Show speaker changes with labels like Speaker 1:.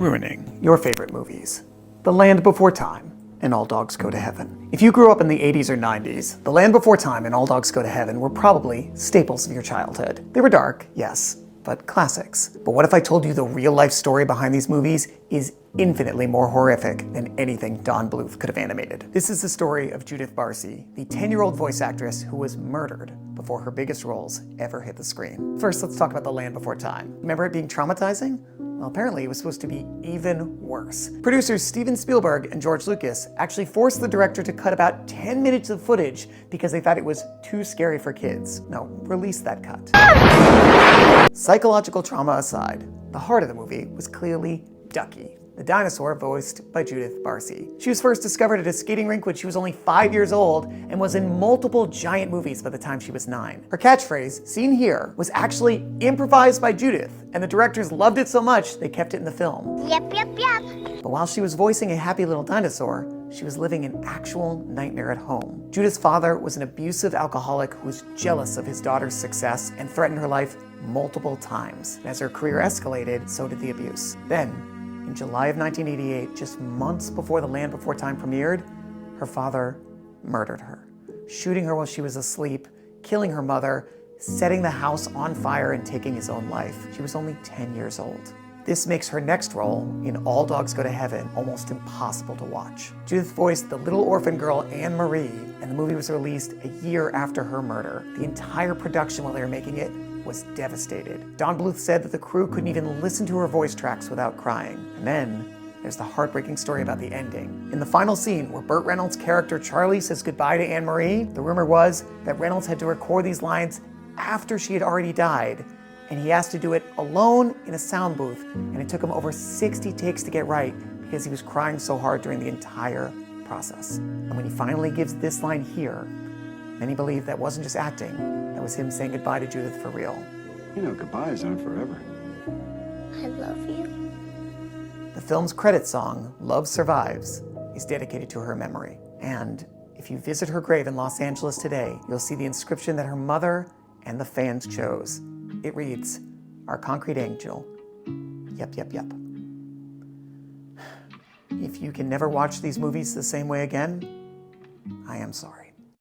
Speaker 1: ruining your favorite movies. The Land Before Time and All Dogs Go to Heaven. If you grew up in the 80s or 90s, The Land Before Time and All Dogs Go to Heaven were probably staples of your childhood. They were dark, yes, but classics. But what if I told you the real-life story behind these movies is infinitely more horrific than anything Don Bluth could have animated? This is the story of Judith Barsi, the 10-year-old voice actress who was murdered before her biggest roles ever hit the screen. First, let's talk about The Land Before Time. Remember it being traumatizing? Well, apparently it was supposed to be even worse. Producers Steven Spielberg and George Lucas actually forced the director to cut about 10 minutes of footage because they thought it was too scary for kids. No, release that cut. Psychological trauma aside, the heart of the movie was clearly Ducky, the dinosaur voiced by Judith Barsi. She was first discovered at a skating rink when she was only 5 years old and was in multiple giant movies by the time she was 9. Her catchphrase, seen here, was actually improvised by Judith, and the directors loved it so much they kept it in the film.
Speaker 2: Yep, yep, yep.
Speaker 1: But while she was voicing a happy little dinosaur, she was living an actual nightmare at home. Judith's father was an abusive alcoholic who was jealous of his daughter's success and threatened her life multiple times. And as her career escalated, so did the abuse. Then, in July of 1988, just months before The Land Before Time premiered, her father murdered her, shooting her while she was asleep, killing her mother, setting the house on fire, and taking his own life. She was only 10 years old. This makes her next role in All Dogs Go to Heaven almost impossible to watch. Judith voiced the little orphan girl Anne Marie, and the movie was released a year after her murder. The entire production while they were making it was devastated. Don Bluth said that the crew couldn't even listen to her voice tracks without crying. And then there's the heartbreaking story about the ending. In the final scene where Burt Reynolds' character Charlie says goodbye to Anne Marie, the rumor was that Reynolds had to record these lines after she had already died, and he asked to do it alone in a sound booth, and it took him over 60 takes to get right because he was crying so hard during the entire process. And when he finally gives this line here, many believe that wasn't just acting, that was him saying goodbye to Judith for real.
Speaker 3: You know, goodbyes aren't forever.
Speaker 2: I love you.
Speaker 1: The film's credit song, Love Survives, is dedicated to her memory. And if you visit her grave in Los Angeles today, you'll see the inscription that her mother and the fans chose. It reads, "Our concrete angel, yep, yep, yep." If you can never watch these movies the same way again, I am sorry.